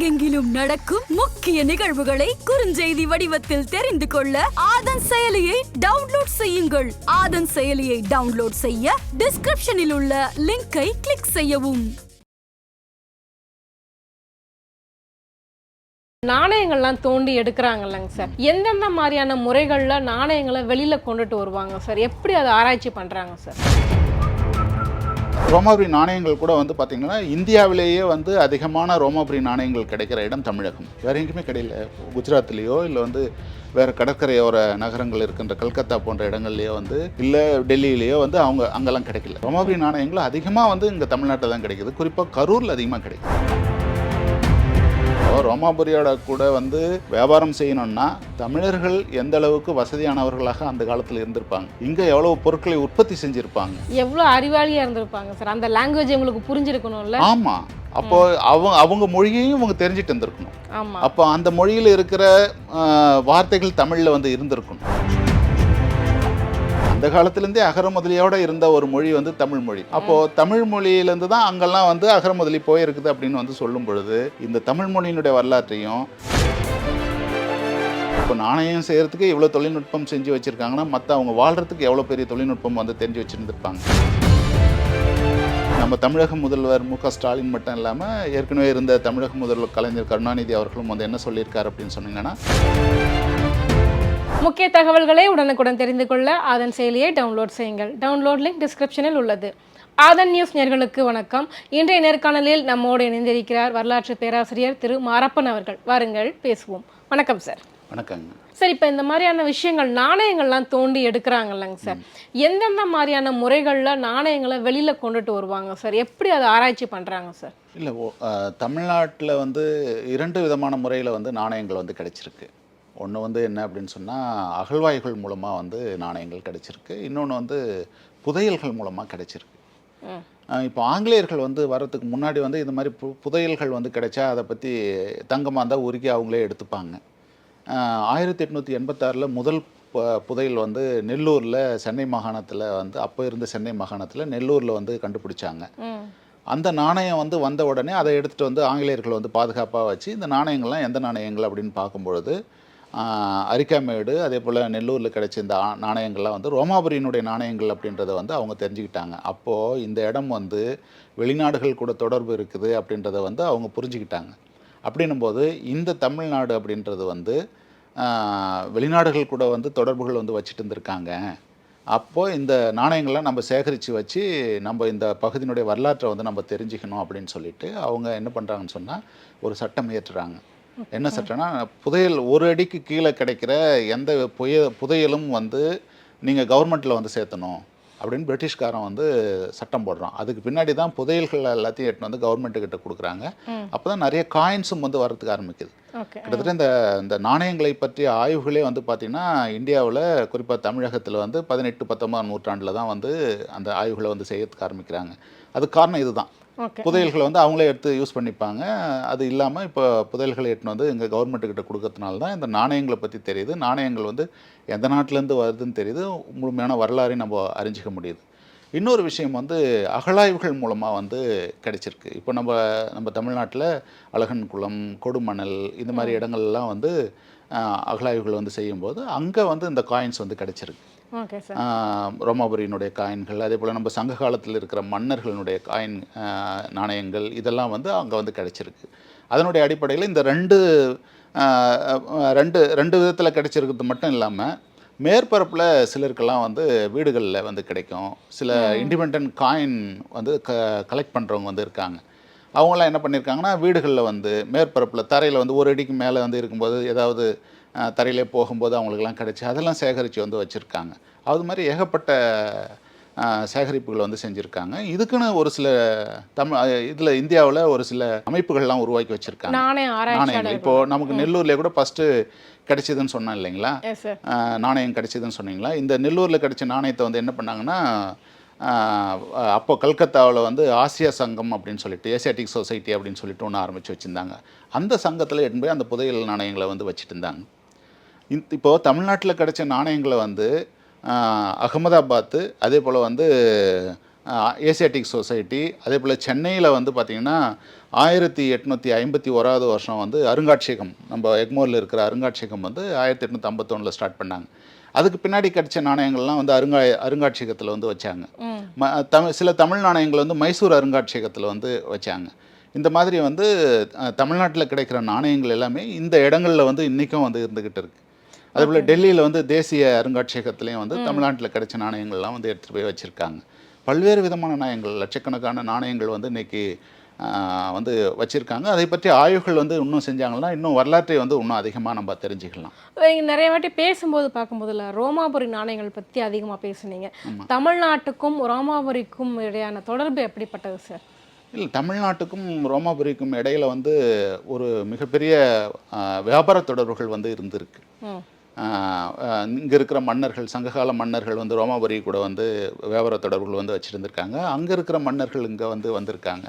உலகெங்கிலும் நடக்கும் முக்கிய நிகழ்வுகளை குறுஞ்செய்தி வடிவத்தில் தெரிந்து கொள்ள ஆதன் செயலியை டவுன்லோட் செய்யுங்கள். ஆதன் செயலியை டவுன்லோட் செய்ய டிஸ்கிரிப்ஷனில் உள்ள லிங்கை கிளிக் செய்யவும். நாணயங்கள்லாம் தோண்டி எடுக்கிறாங்கல்லங்க சார், எந்தெந்த மாதிரியான முறைகளில் நாணயங்களை வெளியில் கொண்டுட்டு வருவாங்க சார்? எப்படி அதை ஆராய்ச்சி பண்ணுறாங்க சார்? ரோமாபுரி நாணயங்கள் கூட வந்து பார்த்திங்கன்னா இந்தியாவிலேயே வந்து அதிகமான ரோமாபுரி நாணயங்கள் கிடைக்கிற இடம் தமிழகம். வேறு எங்கேயுமே கிடையில. குஜராத்லேயோ இல்லை வந்து வேறு கடற்கரையோர நகரங்கள் இருக்கின்ற கல்கத்தா போன்ற இடங்கள்லையோ வந்து இல்லை டெல்லியிலேயோ வந்து அங்கெல்லாம் கிடைக்கல. ரோமாபுரி நாணயங்கள் அதிகமாக வந்து இங்கே தமிழ்நாட்டில் தான் கிடைக்குது. குறிப்பாக கரூரில் அதிகமாக கிடைக்குது. ரோமாபுரியோட கூட வந்து வியாபாரம் செய்யணும்னா தமிழர்கள் எந்த அளவுக்கு வசதியானவர்களாக அந்த காலத்தில் இருந்திருப்பாங்க, இங்கே எவ்வளவு பொருட்களை உற்பத்தி செஞ்சிருப்பாங்க, எவ்வளோ அறிவாளியாக இருந்திருப்பாங்க சார். அந்த லாங்குவேஜ் உங்களுக்கு புரிஞ்சிருக்கணும்ல. ஆமாம். அப்போ அவங்க மொழியையும் இவங்க தெரிஞ்சுட்டு இருந்திருக்கணும். ஆமாம். அப்போ அந்த மொழியில் இருக்கிற வார்த்தைகள் தமிழில் வந்து இருந்திருக்கணும். அந்த காலத்திலேருந்தே அகர முதலியோட இருந்த ஒரு மொழி வந்து தமிழ் மொழி. அப்போது தமிழ் மொழியிலேருந்து தான் அங்கெல்லாம் வந்து அகர முதலி போயிருக்குது அப்படின்னு வந்து சொல்லும் பொழுது இந்த தமிழ் மொழியினுடைய வரலாற்றையும் இப்போ நாணயம் செய்கிறதுக்கு இவ்வளோ தொழில்நுட்பம் செஞ்சு வச்சுருக்காங்கன்னா மற்ற அவங்க வாழ்கிறதுக்கு எவ்வளோ பெரிய தொழில்நுட்பம் வந்து தெரிஞ்சு வச்சுருந்துருப்பாங்க. நம்ம தமிழக முதல்வர் மு.க. ஸ்டாலின் மட்டும் இல்லாமல் ஏற்கனவே இருந்த தமிழக முதல்வர் கலைஞர் கருணாநிதி அவர்களும் வந்து என்ன சொல்லியிருக்காரு அப்படின்னு சொன்னீங்கன்னா, முக்கிய தகவல்களை உடனுக்குடன் தெரிந்து கொள்ள ஆதன் செயலியை டவுன்லோட் செய்யுங்கள். டவுன்லோட் லிங்க் டிஸ்கிரிப்ஷனில் உள்ளது. ஆதன் நியூஸ் நேயர்களுக்கு வணக்கம். இன்றைய நேர்காணலில் நம்மோடு இணைந்திருக்கிறார் வரலாற்று பேராசிரியர் திரு மாரப்பன் அவர்கள். வாருங்கள் பேசுவோம். வணக்கம் சார். வணக்கங்க சார். இப்போ இந்த மாதிரியான விஷயங்கள் நாணயங்கள்லாம் தோண்டி எடுக்கிறாங்கல்லங்க சார், எந்தெந்த மாதிரியான முறைகளில் நாணயங்களை வெளியில் கொண்டுட்டு வருவாங்க சார்? எப்படி அதை ஆராய்ச்சி பண்ணுறாங்க சார்? இல்லை, தமிழ்நாட்டில் வந்து 2 விதமான முறையில் வந்து நாணயங்கள் வந்து கிடைச்சிருக்கு. ஒன்று வந்து என்ன அப்படின்னு சொன்னால் அகழ்வாய்கள் மூலமாக வந்து நாணயங்கள் கிடைச்சிருக்கு. இன்னொன்று வந்து புதையல்கள் மூலமாக கிடைச்சிருக்கு. இப்போ ஆங்கிலேயர்கள் வந்து வர்றதுக்கு முன்னாடி வந்து இந்த மாதிரி புதையல்கள் வந்து கிடைச்சா அதை பற்றி தங்கமாக இருந்தால் உருக்கி அவங்களே எடுத்துப்பாங்க. 1886 முதல் புதையல் வந்து நெல்லூரில் சென்னை மாகாணத்தில் வந்து அப்போ இருந்த சென்னை மாகாணத்தில் நெல்லூரில் வந்து கண்டுபிடிச்சாங்க. அந்த நாணயம் வந்து வந்த உடனே அதை எடுத்துகிட்டு வந்து ஆங்கிலேயர்கள் வந்து பாதுகாப்பாக வச்சு இந்த நாணயங்கள்லாம் எந்த நாணயங்கள் அப்படின்னு பார்க்கும்பொழுது அரிக்காமேடு அதே போல் நெல்லூரில் கிடைச்ச இந்த நாணயங்கள்லாம் வந்து ரோமாபுரியினுடைய நாணயங்கள் அப்படின்றத வந்து அவங்க தெரிஞ்சுக்கிட்டாங்க. அப்போது இந்த இடம் வந்து வெளிநாடுகள் கூட தொடர்பு இருக்குது அப்படின்றத வந்து அவங்க புரிஞ்சுக்கிட்டாங்க. அப்படின்னும்போது இந்த தமிழ்நாடு அப்படின்றது வந்து வெளிநாடுகள் கூட வந்து தொடர்புகள் வந்து வச்சுட்டு இருந்திருக்காங்க. அப்போது இந்த நாணயங்கள்லாம் நம்ம சேகரித்து வச்சு நம்ம இந்த பகுதியினுடைய வரலாற்றை வந்து நம்ம தெரிஞ்சுக்கணும் அப்படின்னு சொல்லிட்டு அவங்க என்ன பண்ணுறாங்கன்னு சொன்னால் ஒரு சட்டம் இயற்றுறாங்க. என்ன சட்டம்னா, புதையல் 1 அடிக்கு கீழே கிடைக்கிற எந்த புதையலும் வந்து நீங்கள் கவர்மெண்ட்டில் வந்து சேர்த்தணும் அப்படின்னு பிரிட்டிஷ்காரன் வந்து சட்டம் போடுறான். அதுக்கு பின்னாடி தான் புதையல்கள் எல்லாத்தையும் எடுத்து வந்து கவர்மெண்ட்டுக்கிட்ட கொடுக்குறாங்க. அப்போ தான் நிறைய காயின்ஸும் வந்து வரதுக்கு ஆரம்பிக்குது. கிட்டத்தட்ட இந்த நாணயங்களை பற்றிய ஆய்வுகளே வந்து பார்த்திங்கன்னா இந்தியாவில் குறிப்பாக தமிழகத்தில் வந்து 18, 19 நூற்றாண்டில் தான் வந்து அந்த ஆய்வுகளை வந்து செய்யறதுக்கு ஆரம்பிக்கிறாங்க. அதுக்கு காரணம் இதுதான். புதையல்களை வந்து அவங்களே எடுத்து யூஸ் பண்ணிப்பாங்க. அது இல்லாமல் இப்போ புதையல்களை எடுத்துன்னு வந்து எங்கள் கவர்மெண்ட்டுக்கிட்ட கொடுக்கறதுனால தான் இந்த நாணயங்களை பற்றி தெரியுது. நாணயங்கள் வந்து எந்த நாட்டிலேருந்து வருதுன்னு தெரியுது. முழுமையான வரலாறையும் நம்ம அறிஞ்சிக்க முடியுது. இன்னொரு விஷயம் வந்து அகழாய்வுகள் மூலமாக வந்து கிடைச்சிருக்கு. இப்போ நம்ம தமிழ்நாட்டில் அழகன்குளம், கொடுமணல் இந்த மாதிரி இடங்கள்லாம் வந்து அகழாய்வுகள் வந்து செய்யும்போது அங்கே வந்து இந்த காயின்ஸ் வந்து கிடைச்சிருக்கு. ரோமாபுரியினுடைய காயின்கள், அதே போல் நம்ம சங்க காலத்தில் இருக்கிற மன்னர்களுடைய காயின் நாணயங்கள் இதெல்லாம் வந்து அங்கே வந்து கிடைச்சிருக்கு. அதனுடைய அடிப்படையில் இந்த ரெண்டு விதத்தில் கிடைச்சிருக்கிறது மட்டும் இல்லாமல் மேற்பரப்பில் சிலருக்கெல்லாம் வந்து வீடுகளில் வந்து கிடைக்கும். சில இண்டிபெண்ட் காயின் வந்து கலெக்ட் பண்ணுறவங்க வந்து இருக்காங்க. அவங்களாம் என்ன பண்ணியிருக்காங்கன்னா வீடுகளில் வந்து மேற்பரப்பில் தரையில் வந்து 1 அடிக்கு மேலே வந்து இருக்கும்போது ஏதாவது தரையிலே போகும்போது அவங்களுக்கெல்லாம் கிடைச்சி அதெல்லாம் சேகரித்து வந்து வச்சுருக்காங்க. அது மாதிரி ஏகப்பட்ட சேகரிப்புகளை வந்து செஞ்சுருக்காங்க. இதுக்குன்னு ஒரு சில இதில் இந்தியாவில் ஒரு சில அமைப்புகள்லாம் உருவாக்கி வச்சுருக்காங்க. நாணயங்கள் இப்போது நமக்கு நெல்லூர்லேயே கூட ஃபஸ்ட்டு கிடைச்சிதுன்னு சொன்னேன் இல்லைங்களா, நாணயம் கிடைச்சிதுன்னு சொன்னீங்களா. இந்த நெல்லூரில் கிடைச்ச நாணயத்தை வந்து என்ன பண்ணாங்கன்னா, அப்போ கல்கத்தாவில் வந்து ஆசியா சங்கம் அப்படின்னு சொல்லிட்டு ஏசியாட்டிக் சொசைட்டி அப்படின்னு சொல்லிட்டு ஒன்று ஆரம்பித்து வச்சுருந்தாங்க. அந்த சங்கத்தில் எடுத்து போய் அந்த புதையல் நாணயங்களை வந்து வச்சுட்டு இருந்தாங்க. இப்போது தமிழ்நாட்டில் கிடைச்ச நாணயங்களை வந்து அகமதாபாத்து அதே போல் வந்து ஏசியாட்டிக் சொசைட்டி, அதே போல் சென்னையில் வந்து பார்த்திங்கன்னா 1851 வருஷம் வந்து அருங்காட்சியகம், நம்ம எக்மோரில் இருக்கிற அருங்காட்சியகம் வந்து 1851 ஸ்டார்ட் பண்ணாங்க. அதுக்கு பின்னாடி கிடைச்ச நாணயங்கள்லாம் வந்து அருங்காட்சியகத்தில் வந்து வச்சாங்க. சில தமிழ் நாணயங்கள் வந்து மைசூர் அருங்காட்சியகத்தில் வந்து வச்சாங்க. இந்த மாதிரி வந்து தமிழ்நாட்டில் கிடைக்கிற நாணயங்கள் எல்லாமே இந்த இடங்களில் வந்து இன்றைக்கும் வந்து இருந்துக்கிட்டு இருக்குது. அதேபோல் டெல்லியில் வந்து தேசிய அருங்காட்சியகத்துலேயும் வந்து தமிழ்நாட்டில் கிடைச்ச நாணயங்கள்லாம் வந்து எடுத்துகிட்டு போய் வச்சுருக்காங்க. பல்வேறு விதமான நாணயங்கள், லட்சக்கணக்கான நாணயங்கள் வந்து இன்றைக்கி வந்து வச்சுருக்காங்க. அதை பற்றி ஆய்வுகள் வந்து இன்னும் செஞ்சாங்கன்னா இன்னும் வரலாற்றை வந்து இன்னும் அதிகமாக நம்ம தெரிஞ்சுக்கலாம். நிறைய வாட்டி பேசும்போது பார்க்கும்போதுல ரோமாபுரி நாணயங்கள் பற்றி அதிகமாக பேசுனீங்க. தமிழ்நாட்டுக்கும் ரோமாபுரிக்கும் இடையான தொடர்பு எப்படிப்பட்டது சார்? இல்லை, தமிழ்நாட்டுக்கும் ரோமாபுரிக்கும் இடையில வந்து ஒரு மிகப்பெரிய வியாபார தொடர்புகள் வந்து இருந்திருக்கு. இங்கே இருக்கிற மன்னர்கள், சங்ககால மன்னர்கள் வந்து ரோமாபுரி கூட வந்து வியாபார தொடர்புகள் வந்து வச்சுருந்துருக்காங்க. அங்கே இருக்கிற மன்னர்கள் இங்கே வந்து வந்திருக்காங்க.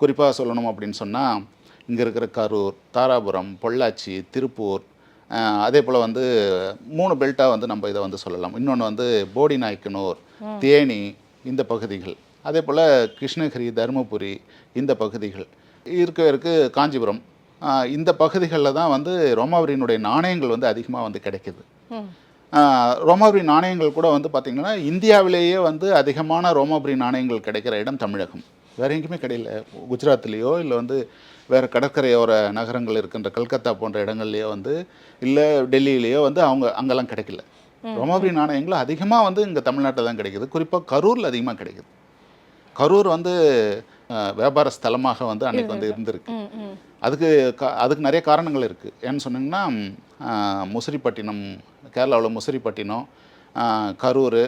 குறிப்பாக சொல்லணும் அப்படின்னு சொன்னால் இங்கே இருக்கிற கரூர், தாராபுரம், பொள்ளாச்சி, திருப்பூர், அதே போல் வந்து 3 பெல்ட்டாக வந்து நம்ம இதை வந்து சொல்லலாம். இன்னொன்று வந்து போடி நாயக்கனூர், தேனி, இந்த பகுதிகள், அதே போல் கிருஷ்ணகிரி, தருமபுரி, இந்த பகுதிகள் இருக்கு, காஞ்சிபுரம், இந்த பகுதிகளில் தான் வந்து ரோமாபுரியினுடைய நாணயங்கள் வந்து அதிகமாக வந்து கிடைக்கிது. ரோமாபுரி நாணயங்கள் கூட வந்து பார்த்திங்கன்னா இந்தியாவிலேயே வந்து அதிகமான ரோமாபுரி நாணயங்கள் கிடைக்கிற இடம் தமிழகம். வேறு எங்கேயுமே கிடையில. குஜராத்லேயோ இல்லை வந்து வேறு கடற்கரையோர நகரங்கள் இருக்கின்ற கல்கத்தா போன்ற இடங்கள்லையோ வந்து இல்லை டெல்லியிலேயோ வந்து அங்கெல்லாம் கிடைக்கல. ரோமாபுரி நாணயங்கள் அதிகமாக வந்து இங்கே தமிழ்நாட்டில் தான் கிடைக்கிது. குறிப்பாக கரூரில் அதிகமாக கிடைக்குது. கரூர் வந்து வியாபார ஸ்தலமாக வந்து அன்றைக்கி வந்து இருந்திருக்கு. அதுக்கு நிறைய காரணங்கள் இருக்குது. ஏன்னு சொன்னிங்கன்னா முசிறிப்பட்டினம், கேரளாவில் முசிறிப்பட்டினம், கரூர்,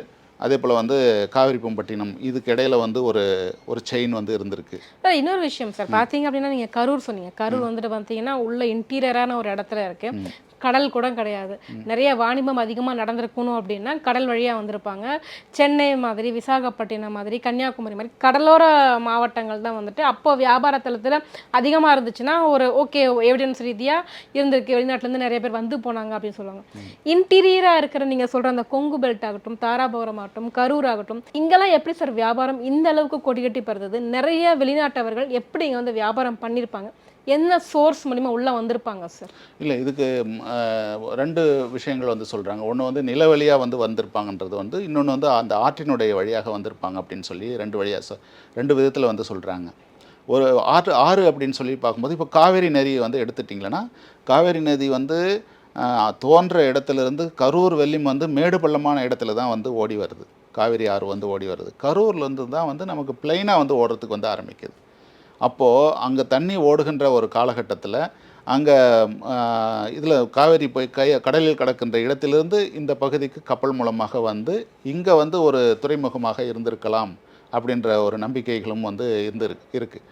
அதே போல் வந்து காவிரிப்பம்பட்டினம், இதுக்கு இடையில வந்து ஒரு செயின் வந்து இருந்திருக்கு. இன்னொரு விஷயம் சார், பார்த்தீங்க அப்படின்னா நீங்கள் கரூர் சொன்னீங்க. கரூர் வந்துட்டு பார்த்தீங்கன்னா உள்ள இன்டீரியரான ஒரு இடத்துல இருக்குது. கடல் கூட கிடையாது. நிறைய வாணிபம் அதிகமாக நடந்திருக்கணும் அப்படின்னா கடல் வழியாக வந்திருப்பாங்க. சென்னை மாதிரி, விசாகப்பட்டினம் மாதிரி, கன்னியாகுமரி மாதிரி கடலோர மாவட்டங்கள் தான் வந்துட்டு அப்போ வியாபார தளத்தில் அதிகமாக இருந்துச்சுன்னா ஒரு ஓகே எவிடன்ஸ் ரீதியாக இருந்திருக்கு. வெளிநாட்டிலேருந்து நிறைய பேர் வந்து போனாங்க அப்படின்னு சொல்லுவாங்க. இன்டீரியராக இருக்கிற நீங்கள் சொல்கிற அந்த கொங்கு பெல்ட் ஆகட்டும், தாராபுரம் ஆகட்டும், கரூர் ஆகட்டும், இங்கெல்லாம் எப்படி சார் வியாபாரம் இந்த அளவுக்கு கொடிகட்டி படுறது? நிறைய வெளிநாட்டவர்கள் எப்படி இங்கே வந்து வியாபாரம் பண்ணியிருப்பாங்க? என்ன சோர்ஸ் மூலிமா உள்ளே வந்திருப்பாங்க சார்? இல்லை, இதுக்கு 2 விஷயங்கள் வந்து சொல்கிறாங்க. ஒன்று வந்து நில வழியாக வந்து வந்திருப்பாங்கன்றது வந்து, இன்னொன்று வந்து அந்த ஆற்றினுடைய வழியாக வந்திருப்பாங்க அப்படின்னு சொல்லி 2 விதத்தில் வந்து சொல்கிறாங்க. ஒரு ஆறு அப்படின்னு சொல்லி பார்க்கும்போது, இப்போ காவேரி நதியை வந்து எடுத்துட்டிங்களன்னா, காவேரி நதி வந்து தோன்ற இடத்துலேருந்து கரூர் வெள்ளிம் வந்து மேடு பள்ளமான இடத்துல தான் வந்து ஓடி வருது. காவேரி ஆறு வந்து ஓடி வருது. கரூர்லேருந்து தான் வந்து நமக்கு பிளைனாக வந்து ஓடுறதுக்கு வந்து ஆரம்பிக்குது. அப்போது அங்கே தண்ணி ஓடுகின்ற ஒரு காலகட்டத்தில் அங்கே இதில் காவேரி போய் கடலில் கடக்கின்ற இடத்திலிருந்து இந்த பகுதிக்கு கப்பல் மூலமாக வந்து இங்கே வந்து ஒரு துறைமுகமாக இருந்திருக்கலாம் அப்படின்ற ஒரு நம்பிக்கைகளும் வந்து இருக்குது.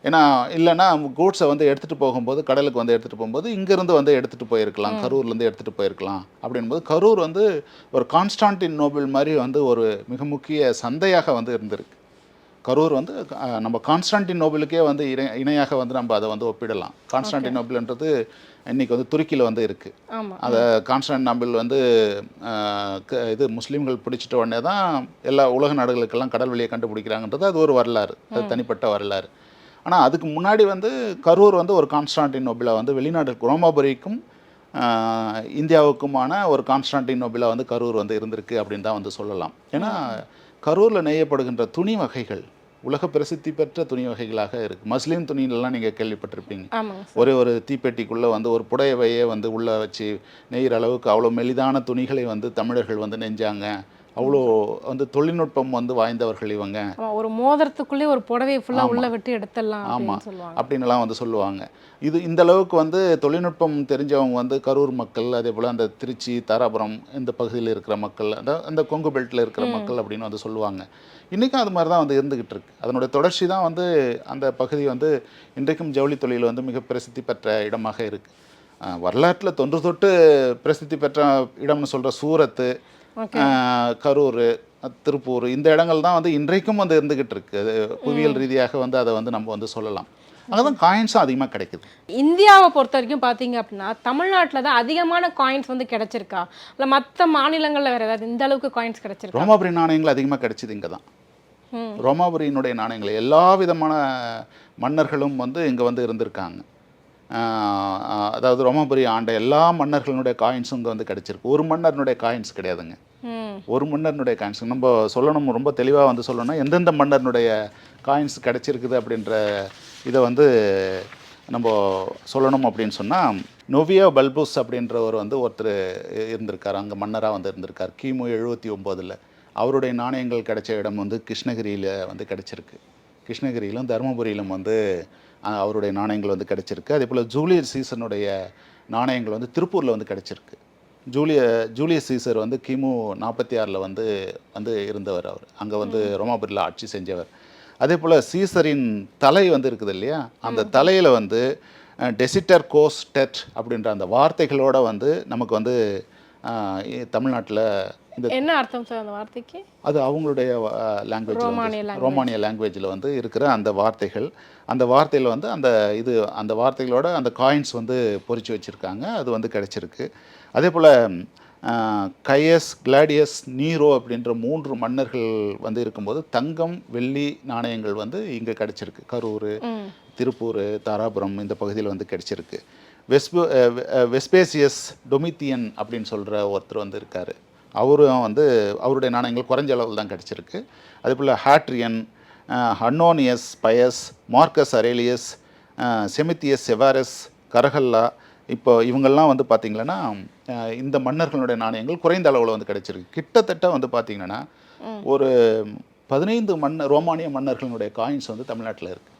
ஏன்னா இல்லைன்னா கூட்ஸை வந்து எடுத்துகிட்டு போகும்போது, கடலுக்கு வந்து எடுத்துகிட்டு போகும்போது இங்கேருந்து வந்து எடுத்துகிட்டு போயிருக்கலாம், கரூர்லேருந்து எடுத்துகிட்டு போயிருக்கலாம். அப்படின்போது கரூர் வந்து ஒரு கான்ஸ்டான்டினோபிள் மாதிரி வந்து ஒரு மிக முக்கிய சந்தையாக வந்து இருந்திருக்கு. கரூர் வந்து நம்ம கான்ஸ்டான்டினோபிளுக்கே வந்து இணையாக வந்து நம்ம அதை வந்து ஒப்பிடலாம். கான்ஸ்டான்டினோபிள்ன்றது இன்றைக்கி வந்து துருக்கியில் வந்து இருக்குது. அதை கான்ஸ்டான்டினோபிள் வந்து இது முஸ்லீம்கள் பிடிச்சிட்ட உடனே தான் எல்லா உலக நாடுகளுக்கெல்லாம் கடல் வழியை கண்டுபிடிக்கிறாங்கன்றது அது ஒரு வரலாறு, அது தனிப்பட்ட வரலாறு. ஆனால் அதுக்கு முன்னாடி வந்து கரூர் வந்து ஒரு கான்ஸ்டான்டினோபிளை வந்து வெளிநாடு ரோமாபுரிக்கும் இந்தியாவுக்குமான ஒரு கான்ஸ்டான்டினோபிளா வந்து கரூர் வந்து இருந்திருக்கு அப்படின்னு தான் வந்து சொல்லலாம். ஏன்னா கரூரில் நெய்யப்படுகின்ற துணி வகைகள் உலக பிரசித்தி பெற்ற துணி வகைகளாக இருக்குது. மஸ்லின் துணியிலலாம் நீங்கள் கேள்விப்பட்டிருப்பீங்க. ஒரு தீப்பெட்டிக்குள்ளே வந்து ஒரு புடையவையே வந்து உள்ளே வச்சு நெய்கிற அளவுக்கு அவ்வளோ மெலிதான துணிகளை வந்து தமிழர்கள் வந்து நெஞ்சாங்க. அவ்வளோ வந்து தொழில்நுட்பம் வந்து வாய்ந்தவர்கள் இவங்க. ஒரு மோதிரத்துக்குள்ளே ஒரு புடவையை ஃபுல்லாக உள்ள விட்டு எடுத்துடலாம். ஆமாம், அப்படின்லாம் வந்து சொல்லுவாங்க. இந்த அளவுக்கு வந்து தொழில்நுட்பம் தெரிஞ்சவங்க வந்து கரூர் மக்கள், அதே போல் அந்த திருச்சி, தாராபுரம் இந்த பகுதியில் இருக்கிற மக்கள், அந்த கொங்கு பெல்ட்டில் இருக்கிற மக்கள் அப்படின்னு வந்து சொல்லுவாங்க. இன்றைக்கும் அது மாதிரி தான் வந்து இருந்துக்கிட்டு இருக்கு. அதனுடைய தொடர்ச்சி தான் வந்து அந்த பகுதி வந்து இன்றைக்கும் ஜவுளி தொழில் வந்து மிக பிரசித்தி பெற்ற இடமாக இருக்குது. வரலாற்றில் தொன்று தொட்டு பிரசித்தி பெற்ற இடம்னு சொல்கிற சூரத்து, கரூர், திருப்பூர், இந்த இடங்கள் தான் வந்து இன்றைக்கும் வந்து இருந்துகிட்டு இருக்கு. அது புவியியல் ரீதியாக வந்து அதை வந்து நம்ம வந்து சொல்லலாம். அங்கே தான் காயின்ஸும் அதிகமாக கிடைக்குது. இந்தியாவை பொறுத்த வரைக்கும் பார்த்தீங்க அப்படின்னா தமிழ்நாட்டில் தான் அதிகமான காயின்ஸ் வந்து கிடைச்சிருக்கா, இல்லை மற்ற மாநிலங்களில் வேறு ஏதாவது இந்த அளவுக்கு காயின்ஸ் கிடைச்சிருக்கா? ரோமாபுரி நாணயங்கள் அதிகமாக கிடைச்சிது இங்கே தான். ரோமாபுரியினுடைய நாணயங்கள் எல்லா விதமான மன்னர்களும் வந்து இங்கே வந்து இருந்திருக்காங்க. அதாவது ரோமாபுரி ஆண்ட எல்லா மன்னர்களுடைய காயின்ஸும் இங்கே வந்து கிடச்சிருக்கு. ஒரு மன்னர்னுடைய காயின்ஸ் கிடையாதுங்க. ஒரு மன்னர்னுடைய காயின்ஸ் நம்ம சொல்லணும், ரொம்ப தெளிவாக வந்து சொல்லணும்னா எந்தெந்த மன்னர்னுடைய காயின்ஸ் கிடச்சிருக்குது அப்படின்ற இதை வந்து நம்ம சொல்லணும் அப்படின்னு சொன்னால், நொவியோ பல்பூஸ் அப்படின்றவர் வந்து ஒருத்தர் இருந்திருக்கார், அங்கே மன்னராக வந்து இருந்திருக்கார் கிமு 79. அவருடைய நாணயங்கள் கிடைச்ச இடம் வந்து கிருஷ்ணகிரியில் வந்து கிடச்சிருக்கு. கிருஷ்ணகிரியிலும் தருமபுரியிலும் வந்து அவருடைய நாணயங்கள் வந்து கிடச்சிருக்கு. அதே போல் ஜூலியஸ் சீசனுடைய நாணயங்கள் வந்து திருப்பூரில் வந்து கிடச்சிருக்கு. ஜூலியஸ் சீசர் வந்து கிமு 46 வந்து வந்து இருந்தவர். அவர் அங்கே வந்து ரோமாபுரியில் ஆட்சி செஞ்சவர். அதே போல் சீசரின் தலை வந்து இருக்குது இல்லையா, அந்த தலையில் வந்து டெசிட்டர் கோஸ் டெட் அப்படின்ற அந்த வார்த்தைகளோடு வந்து நமக்கு வந்து தமிழ்நாட்டில் இந்த என்ன அர்த்தம் சார் அந்த வார்த்தைக்கு? அது அவங்களுடைய லாங்குவேஜ், ரோமானிய லாங்குவேஜில் வந்து இருக்கிற அந்த வார்த்தைகள். அந்த வார்த்தையில் வந்து அந்த வார்த்தைகளோட அந்த காயின்ஸ் வந்து பொறிச்சு வச்சுருக்காங்க. அது வந்து கிடச்சிருக்கு. அதே போல் கையஸ், கிளாடியஸ், நீரோ அப்படின்ற 3 மன்னர்கள் வந்து இருக்கும்போது தங்கம், வெள்ளி நாணயங்கள் வந்து இங்கே கிடச்சிருக்கு. கரூர், திருப்பூர், தாராபுரம் இந்த பகுதியில் வந்து கிடச்சிருக்கு. வெஸ்பேசியஸ் டொமித்தியன் அப்படின்னு சொல்கிற ஒருத்தர் வந்து இருக்கார். அவரும் வந்து அவருடைய நாணயங்கள் குறைஞ்ச அளவில் தான் கிடச்சிருக்கு. அதே போல் ஹாட்ரியன், ஹன்னோனியஸ் பயஸ், மார்க்கஸ் அரேலியஸ், செமித்தியஸ் செவாரஸ், கரகல்லா, இப்போ இவங்கெல்லாம் வந்து பார்த்திங்கன்னா இந்த மன்னர்களுடைய நாணயங்கள் குறைந்த அளவில் வந்து கிடச்சிருக்கு. கிட்டத்தட்ட வந்து பார்த்திங்கன்னா ஒரு 15 ரோமானிய மன்னர்களுடைய காயின்ஸ் வந்து தமிழ்நாட்டில் இருக்குது.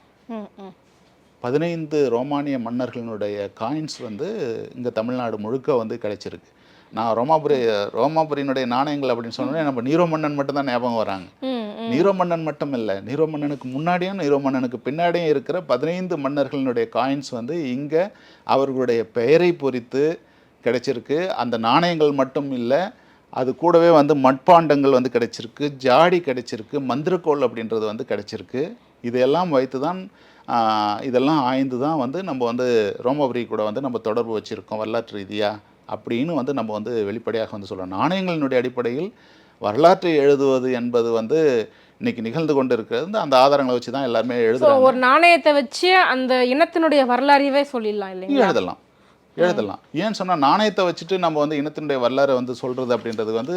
15 ரோமானிய மன்னர்களுடைய காயின்ஸ் வந்து இங்கே தமிழ்நாடு முழுக்க வந்து கிடைச்சிருக்கு. நான் ரோமாபுரியினுடைய நாணயங்கள் அப்படின்னு சொன்னோன்னே நம்ம நீரோ மன்னன் மட்டும்தான் ஞாபகம் வராங்க. நீரோ மன்னன் மட்டும் இல்லை, நீரோ மன்னனுக்கு முன்னாடியும் நீரோ மன்னனுக்கு பின்னாடியும் இருக்கிற 15 மன்னர்களுடைய காயின்ஸ் வந்து இங்கே அவர்களுடைய பெயரை பொறித்து கிடைச்சிருக்கு. அந்த நாணயங்கள் மட்டும் இல்லை, அது கூடவே வந்து மட்பாண்டங்கள் வந்து கிடைச்சிருக்கு, ஜாடி கிடைச்சிருக்கு, மந்திரக்கோள் அப்படின்றது வந்து கிடைச்சிருக்கு. இதையெல்லாம் வைத்து தான் இதெல்லாம் ஆய்ந்து தான் வந்து நம்ம வந்து ரோமாபுரி கூட வந்து நம்ம தொடர்பு வச்சுருக்கோம் வரலாற்று ரீதியாக அப்படின்னு வந்து நம்ம வந்து வெளிப்படையாக வந்து சொல்லலாம். நாணயங்களினுடைய அடிப்படையில் வரலாற்றை எழுதுவது என்பது வந்து இன்னைக்கு நிகழ்ந்து கொண்டு இருக்கிறது. அந்த ஆதாரங்களை வச்சு தான் எல்லாருமே எழுதுறாங்க. ஒரு நாணயத்தை வச்சு அந்த இனத்தினுடைய வரலாறையே சொல்லிடலாம் இல்லைங்களா? எழுதலாம். ஏன்னு சொன்னால் நாணயத்தை வச்சுட்டு நம்ம வந்து இனத்தினுடைய வரலாறை வந்து சொல்கிறது அப்படின்றது வந்து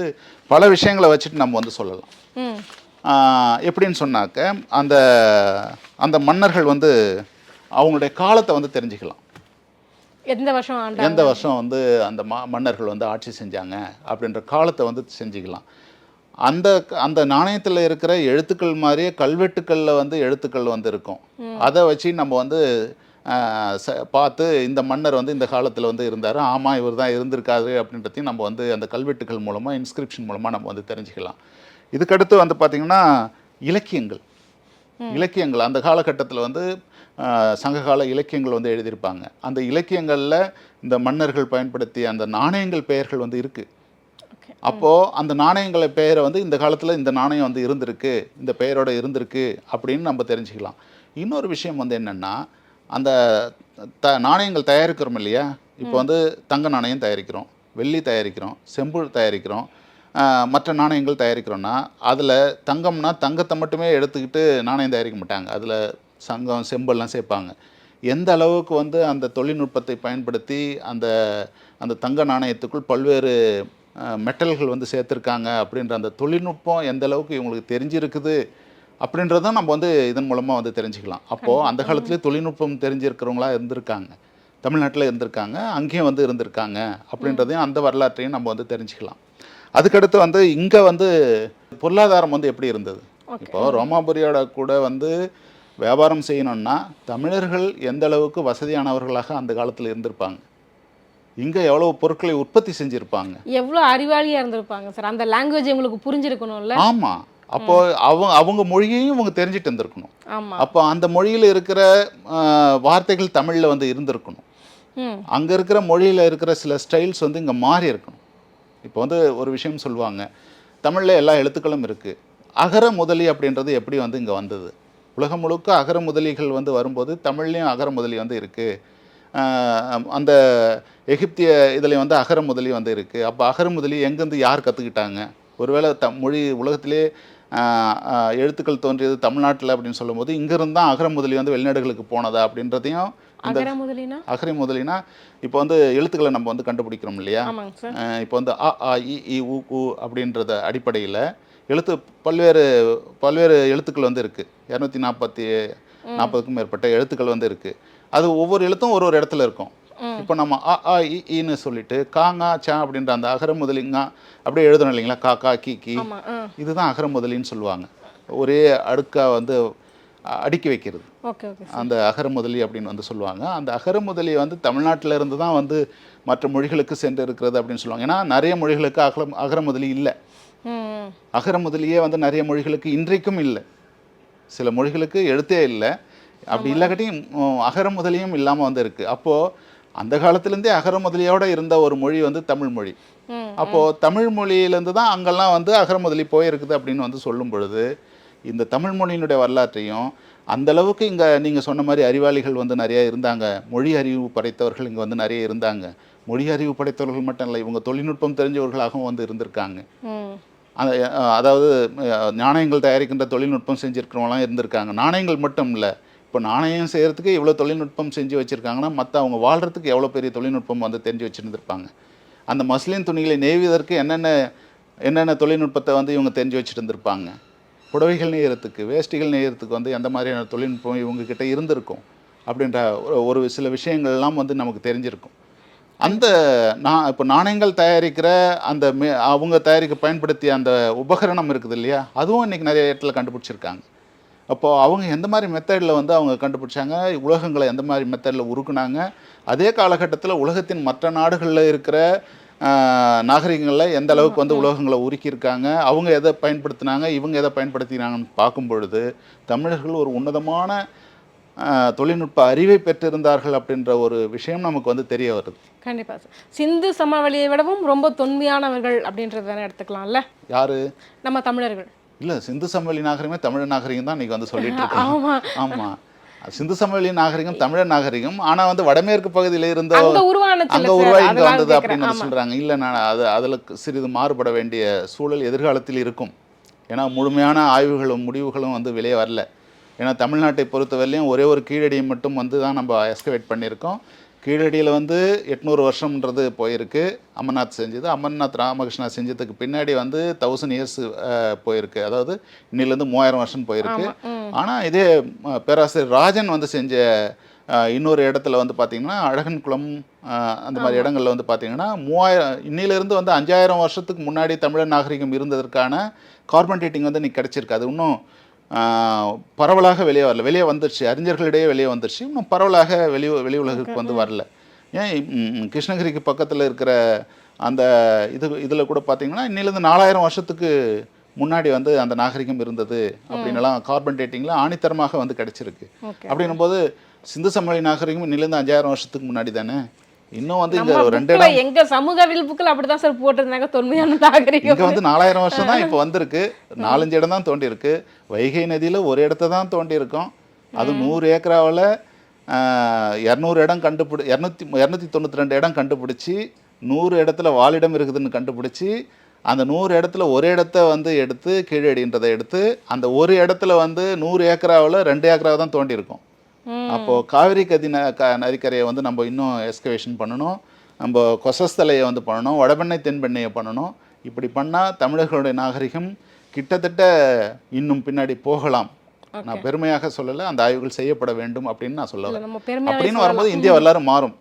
பல விஷயங்களை வச்சுட்டு நம்ம வந்து சொல்லலாம். எப்படின்னு சொன்னாக்க அந்த மன்னர்கள் வந்து அவங்களுடைய காலத்தை வந்து தெரிஞ்சுக்கலாம். எந்த வருஷம் வந்து அந்த மன்னர்கள் வந்து ஆட்சி செஞ்சாங்க அப்படின்ற காலத்தை வந்து செஞ்சுக்கலாம். அந்த நாணயத்தில் இருக்கிற எழுத்துக்கள் மாதிரியே கல்வெட்டுக்களில் வந்து எழுத்துக்கள் வந்து இருக்கும். அதை வச்சு நம்ம வந்து பார்த்து இந்த மன்னர் வந்து இந்த காலத்தில் வந்து இருந்தார், ஆமாம் இவர் தான் இருந்திருக்காரு அப்படின்றதையும் நம்ம வந்து அந்த கல்வெட்டுகள் மூலமாக, இன்ஸ்கிரிப்ஷன் மூலமாக நம்ம வந்து தெரிஞ்சுக்கலாம். இதுக்கடுத்து வந்து பார்த்திங்கன்னா இலக்கியங்கள் அந்த காலகட்டத்தில் வந்து சங்ககால இலக்கியங்கள் வந்து எழுதியிருப்பாங்க. அந்த இலக்கியங்களில் இந்த மன்னர்கள் பயன்படுத்திய அந்த நாணயங்கள் பெயர்கள் வந்து இருக்குது. அப்போது அந்த நாணயங்களை பெயரை வந்து இந்த காலத்தில் இந்த நாணயம் வந்து இருந்திருக்கு, இந்த பெயரோட இருந்திருக்கு அப்படின்னு நம்ம தெரிஞ்சுக்கலாம். இன்னொரு விஷயம் வந்து என்னென்னா, அந்த நாணயங்கள் தயாரிக்கிறோம் இல்லையா, இப்போ வந்து தங்க நாணயம் தயாரிக்கிறோம், வெள்ளி தயாரிக்கிறோம், செம்பு தயாரிக்கிறோம், மற்ற நாணயங்கள் தயாரிக்கிறோன்னா அதில் தங்கம்னா தங்கத்தை மட்டுமே எடுத்துக்கிட்டு நாணயம் தயாரிக்க மாட்டாங்க. அதில் சங்கம், செம்பெல்லாம் சேர்ப்பாங்க. எந்த அளவுக்கு வந்து அந்த தொழில்நுட்பத்தை பயன்படுத்தி அந்த தங்க நாணயத்துக்குள் பல்வேறு மெட்டல்கள் வந்து சேர்த்துருக்காங்க அப்படின்ற அந்த தொழில்நுட்பம் எந்த அளவுக்கு இவங்களுக்கு தெரிஞ்சிருக்குது அப்படின்றதும் நம்ம வந்து இதன் மூலமாக வந்து தெரிஞ்சுக்கலாம். அப்போது அந்த காலத்துலேயே தொழில்நுட்பம் தெரிஞ்சிருக்கிறவங்களா இருந்திருக்காங்க, தமிழ்நாட்டில் இருந்திருக்காங்க, அங்கேயும் வந்து இருந்திருக்காங்க அப்படின்றதையும் அந்த வரலாற்றையும் நம்ம வந்து தெரிஞ்சுக்கலாம். அதுக்கடுத்து வந்து இங்கே வந்து பொருளாதாரம் வந்து எப்படி இருந்தது, இப்போது ரோமாபுரியோட கூட வந்து வியாபாரம் செய்யணும்னா தமிழர்கள் எந்த அளவுக்கு வசதியானவர்களாக அந்த காலத்தில் இருந்திருப்பாங்க, இங்கே எவ்வளோ பொருட்களை உற்பத்தி செஞ்சுருப்பாங்க, எவ்வளோ அறிவாளியாக இருந்திருப்பாங்க சார். அந்த லாங்குவேஜ் உங்களுக்கு புரிஞ்சிருக்கணும்ல. ஆமாம், அப்போது அவங்க மொழியையும் இவங்க தெரிஞ்சுட்டு இருந்திருக்கணும். அப்போ அந்த மொழியில் இருக்கிற வார்த்தைகள் தமிழில் வந்து இருந்திருக்கணும். அங்கே இருக்கிற மொழியில் இருக்கிற சில ஸ்டைல்ஸ் வந்து இங்கே மாறி இருக்கணும். இப்போ வந்து ஒரு விஷயம் சொல்லுவாங்க, தமிழில் எல்லா எழுத்துக்களும் இருக்குது, அகர முதலி அப்படின்றது எப்படி வந்து இங்கே வந்தது? உலகம் முழுக்க அகர முதலிகள் வந்து வரும்போது தமிழ்லேயும் அகர முதலி வந்து இருக்குது. அந்த எகிப்திய இதில் வந்து அகர முதலி வந்து இருக்குது. அப்போ அகர முதலி எங்கேருந்து யார் கற்றுக்கிட்டாங்க? ஒருவேளை மொழி உலகத்திலே எழுத்துக்கள் தோன்றியது தமிழ்நாட்டில் அப்படின்னு சொல்லும்போது இங்கிருந்து தான் அகர முதலி வந்து வெளிநாடுகளுக்கு போனதா அப்படின்றதையும் அகர முதலினா இப்போ வந்து எழுத்துக்களை நம்ம வந்து கண்டுபிடிக்கிறோம் இல்லையா. இப்போ வந்து அ ஆ இ ஈ உ உ அப்படின்றத அடிப்படையில் பல்வேறு எழுத்துக்கள் வந்து இருக்குது. 240க்கும் மேற்பட்ட எழுத்துக்கள் வந்து இருக்குது. அது ஒவ்வொரு எழுத்தும் ஒரு இடத்துல இருக்கும். இப்போ நம்ம அ ஆ இ ஈன்னு சொல்லிட்டு காங்கா சா அப்படின்ற அந்த அகர முதலிங்க அப்படியே எழுதணும் இல்லைங்களா. கா கா கி கி, இதுதான் அகர முதலின்னு சொல்லுவாங்க. ஒரே அடுக்காக வந்து அடுக்கி வைக்கிறது அந்த அகர முதலி அப்படின்னு வந்து சொல்லுவாங்க. அந்த அகர முதலி வந்து தமிழ்நாட்டில் இருந்து தான் வந்து மற்ற மொழிகளுக்கு சென்று இருக்கிறது அப்படின்னு சொல்லுவாங்க. ஏன்னா நிறைய மொழிகளுக்கு அகர முதலி இல்லை. அகர முதலியே வந்து நிறைய மொழிகளுக்கு இன்றைக்கும் இல்லை. சில மொழிகளுக்கு எழுத்தே இல்லை. அப்படி இல்லாட்டியும் அகர முதலியும் இல்லாமல் வந்து இருக்குது. அப்போது அந்த காலத்துலேருந்தே அகர முதலியோடு இருந்த ஒரு மொழி வந்து தமிழ் மொழி. அப்போது தமிழ் மொழியிலேருந்து தான் அங்கெல்லாம் வந்து அகர முதலி போயிருக்குது அப்படின்னு வந்து சொல்லும் பொழுது இந்த தமிழ் மொழியினுடைய வரலாற்றையும் அந்தளவுக்கு இங்கே நீங்கள் சொன்ன மாதிரி அறிவாளிகள் வந்து நிறைய இருந்தாங்க. மொழி அறிவு படைத்தவர்கள் இங்கே வந்து நிறைய இருந்தாங்க. மொழி அறிவு படைத்தவர்கள் மட்டும் இல்லை, இவங்க தொழில்நுட்பம் தெரிஞ்சவர்களாகவும் வந்து இருந்திருக்காங்க. அதாவது நாணயங்கள் தயாரிக்கின்ற தொழில்நுட்பம் செஞ்சுருக்கிறவங்களாம் இருந்திருக்காங்க. நாணயங்கள் மட்டும் இல்லை, இப்போ நாணயம் செய்கிறதுக்கு இவ்வளோ தொழில்நுட்பம் செஞ்சு வச்சுருக்காங்கன்னா மற்ற அவங்க வாழ்கிறதுக்கு எவ்வளோ பெரிய தொழில்நுட்பம் வந்து தெரிஞ்சு வச்சுருந்துருப்பாங்க. அந்த மஸ்லின் துணிகளை நெய்வதற்கு என்னென்ன தொழில்நுட்பத்தை வந்து இவங்க தெரிஞ்சு வச்சுட்டு இருந்திருப்பாங்க. புடவைகள் நெய்யறதுக்கு, வேஷ்டிகள் நெய்யறதுக்கு வந்து எந்த மாதிரியான தொழில்நுட்பம் இவங்கக்கிட்ட இருந்திருக்கும் அப்படின்ற ஒரு சில விஷயங்கள்லாம் வந்து நமக்கு தெரிஞ்சிருக்கும். அந்த இப்போ நாணயங்கள் தயாரிக்கிற அந்த அவங்க தயாரிக்க பயன்படுத்திய அந்த உபகரணம் இருக்குது இல்லையா, அதுவும் இன்றைக்கி நிறைய இடத்துல கண்டுபிடிச்சிருக்காங்க. அப்போது அவங்க எந்த மாதிரி மெத்தடில் வந்து அவங்க கண்டுபிடிச்சாங்க, உலகங்களை எந்த மாதிரி மெத்தடில் உருக்குனாங்க, அதே காலகட்டத்தில் உலகத்தின் மற்ற நாடுகளில் இருக்கிற நாகரிகங்களில் எந்த அளவுக்கு வந்து உலகங்களை உருக்கியிருக்காங்க, அவங்க எதை பயன்படுத்தினாங்க, இவங்க எதை பயன்படுத்தினாங்கன்னு பார்க்கும் பொழுது தமிழர்கள் ஒரு உன்னதமான தொழில்நுட்ப அறிவை பெற்றிருந்தார்கள் அப்படின்ற ஒரு விஷயம் நமக்கு வந்து தெரிய வருது. கண்டிப்பாக சார். சிந்து சமவெளியை விடவும் ரொம்ப தொன்மையானவர்கள் அப்படின்றத எடுத்துக்கலாம்ல. யாரு? நம்ம தமிழர்கள். இல்லை, சிந்து சமவெளி நாகரிகமே தமிழ் நாகரிகம் தான் இன்றைக்கி வந்து சொல்லிட்டு இருக்கோம். ஆமாம், சிந்து சமவெளி நாகரிகம் தமிழர் நாகரிகம். ஆனால் வந்து வடமேற்கு பகுதியில் இருந்த அங்கே உருவாகி இங்கே வந்தது அப்படின்னு சொல்கிறாங்க. இல்லை, நான் அதில் சிறிது மாறுபட வேண்டிய சூழல் எதிர்காலத்தில் இருக்கும். ஏன்னா முழுமையான ஆய்வுகளும் முடிவுகளும் வந்து வெளியே வரல. ஏன்னா தமிழ்நாட்டை பொறுத்தவரையிலையும் ஒரே ஒரு கீழடியை மட்டும் வந்து தான் நம்ம எஸ்கவேட் பண்ணியிருக்கோம். கீழடியில் வந்து 800 வருஷம்ன்றது போயிருக்கு. அமர்நாத் செஞ்சது. அமர்நாத் ராமகிருஷ்ணா செஞ்சதுக்கு பின்னாடி வந்து 1000 இயர்ஸ் போயிருக்கு. அதாவது இன்னிலேருந்து 3000 வருஷம் போயிருக்கு. ஆனால் இதே பேராசிரியர் ராஜன் வந்து செஞ்ச இன்னொரு இடத்துல வந்து பார்த்திங்கன்னா அழகன் குளம் அந்த மாதிரி இடங்களில் வந்து பார்த்திங்கன்னா 3000 இன்னிலேருந்து வந்து 5000 வருஷத்துக்கு முன்னாடி தமிழர் நாகரிகம் இருந்ததற்கான கார்பன் டேட்டிங் வந்து இன்னைக்கு கிடச்சிருக்கு. அது இன்னும் பரவலாக வெளியே வரல. வெளியே வந்துருச்சு, அறிஞர்களிடையே வெளியே வந்துருச்சு. இன்னும் பரவலாக வெளி உலகுக்கு வந்து வரல. ஏன் கிருஷ்ணகிரிக்கு பக்கத்தில் இருக்கிற அந்த இதில் கூட பார்த்திங்கன்னா இன்னிலேருந்து 4000 வருஷத்துக்கு முன்னாடி வந்து அந்த நாகரிகம் இருந்தது அப்படின்லாம் கார்பன் டேட்டிங்கில் ஆணித்தரமாக வந்து கிடச்சிருக்கு. அப்படின்னும் போது சிந்து சமவெளி நாகரிகம் இன்னிலேருந்து 5000 வருஷத்துக்கு முன்னாடி தானே. இன்னும் வந்து இங்கே 2 இடம் எங்கள் சமூக விழிப்புக்கள் அப்படி தான் சார் போட்டிருந்தாங்க. தொன்மையான நாகரிகம் இங்கே வந்து 4000 வருஷம் தான் இப்போ வந்திருக்கு. 4-5 இடம் தான் தோண்டி இருக்கு. வைகை நதியில் ஒரு இடத்த தான் தோண்டி இருக்கோம். அது 100 ஏக்கராவில் 200 இடம் 292 இடம் கண்டுபிடிச்சி 100 இடத்துல வாழிடம் இருக்குதுன்னு கண்டுபிடிச்சி அந்த 100 இடத்துல ஒரு இடத்த வந்து எடுத்து கீழடின்றதை எடுத்து அந்த ஒரு இடத்துல வந்து 100 ஏக்கராவில் 2 ஏக்கராவை தான் தோண்டி இருக்கோம். அப்போது காவிரி நதிக்கரையை வந்து நம்ம இன்னும் எஸ்கவேஷன் பண்ணணும். நம்ம கொசஸ்தலையை வந்து பண்ணணும். வடபெண்ணை தென்பெண்ணையை பண்ணணும். இப்படி பண்ணால் தமிழர்களுடைய நாகரிகம் கிட்டத்தட்ட இன்னும் பின்னாடி போகலாம். நான் பெருமையாக சொல்லலை, அந்த ஆய்வுகள் செய்யப்பட வேண்டும் அப்படின்னு நான் சொல்லலை. அப்படின்னு வரும்போது இந்தியா வரலாறு மாறும்.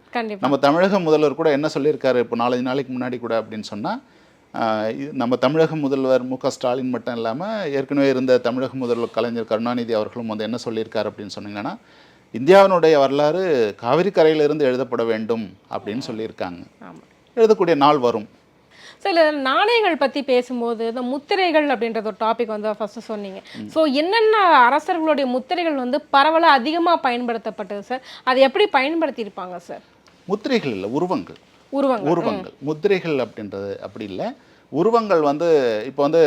நம்ம தமிழக முதல்வர் கூட என்ன சொல்லியிருக்காரு இப்போ 4 நாளைக்கு முன்னாடி கூட அப்படின்னு சொன்னால், நம்ம தமிழக முதல்வர் மு க ஸ்டாலின் மட்டும் இல்லாமல் ஏற்கனவே இருந்த தமிழக முதல்வர் கலைஞர் கருணாநிதி அவர்களும் வந்து என்ன சொல்லியிருக்காரு அப்படின்னு சொன்னீங்கன்னா, இந்தியாவினுடைய வரலாறு காவிரி கரையிலிருந்து எழுதப்பட வேண்டும் அப்படின்னு சொல்லியிருக்காங்க. எழுதக்கூடிய நாள் வரும். சில நாணயங்கள் பற்றி பேசும்போது இந்த முத்திரைகள் அப்படின்ற ஒரு டாபிக் வந்து ஃபஸ்ட்டு சொன்னீங்க. ஸோ என்னென்ன அரசர்களுடைய முத்திரைகள் வந்து பரவலாக அதிகமாக பயன்படுத்தப்பட்டது சார்? அதை எப்படி பயன்படுத்தியிருப்பாங்க சார்? முத்திரைகள் இல்லை, உருவங்கள். முத்திரைகள் அப்படின்றது அப்படி இல்லை. உருவங்கள் வந்து இப்போ வந்து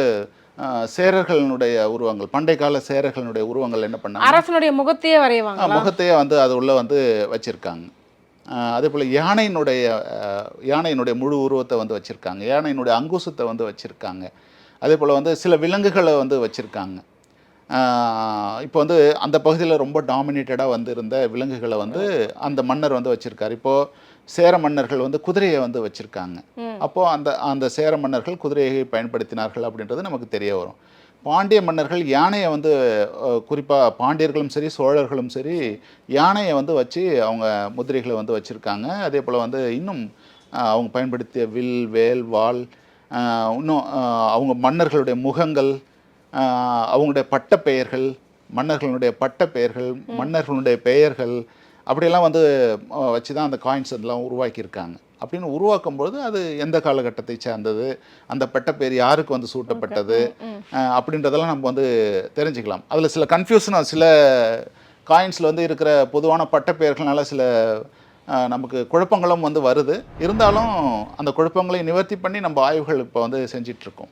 சேரர்களுடைய உருவங்கள், பண்டை கால சேரர்களுடைய உருவங்கள் என்ன பண்ணாங்க, அரசனுடைய முகத்தையே வரைவாங்க. முகத்தையே வந்து அது உள்ள வந்து வச்சுருக்காங்க. அதே போல் யானையினுடைய முழு உருவத்தை வந்து வச்சுருக்காங்க. யானையினுடைய அங்குசத்தை வந்து வச்சுருக்காங்க. அதே போல் வந்து சில விலங்குகளை வந்து வச்சுருக்காங்க. இப்போ வந்து அந்த பகுதியில் ரொம்ப டாமினேட்டடாக வந்து இருந்த விலங்குகளை வந்து அந்த மன்னர் வந்து வச்சுருக்காரு. இப்போது சேர மன்னர்கள் வந்து குதிரையை வந்து வச்சுருக்காங்க. அப்போது அந்த சேர மன்னர்கள் குதிரையை பயன்படுத்தினார்கள் அப்படின்றது நமக்கு தெரிய வரும். பாண்டிய மன்னர்கள் யானையை வந்து குறிப்பாக பாண்டியர்களும் சரி சோழர்களும் சரி யானையை வந்து வச்சு அவங்க முதிரைகளை வந்து வச்சுருக்காங்க. அதே போல் வந்து இன்னும் அவங்க பயன்படுத்திய வில், வேல், வாள், இன்னும் அவங்க மன்னர்களுடைய முகங்கள், அவங்களுடைய பட்டப்பெயர்கள், மன்னர்களுடைய பட்டப்பெயர்கள், மன்னர்களுடைய பெயர்கள் அப்படியெல்லாம் வந்து வச்சு தான் அந்த காயின்ஸ் அதெல்லாம் உருவாக்கியிருக்காங்க. அப்படின்னு உருவாக்கும்போது அது எந்த காலகட்டத்தை சார்ந்தது, அந்த பட்டப்பெயர் யாருக்கு வந்து சூட்டப்பட்டது அப்படின்றதெல்லாம் நம்ம வந்து தெரிஞ்சுக்கலாம். அதில் சில கன்ஃபியூஷனாக சில காயின்ஸில் வந்து இருக்கிற பொதுவான பட்டப்பெயர்களால் சில நமக்கு குழப்பங்களும் வந்து வருது. இருந்தாலும் அந்த குழப்பங்களை நிவர்த்தி பண்ணி நம்ம ஆய்வுகள் இப்போ வந்து செஞ்சிட்ருக்கோம்.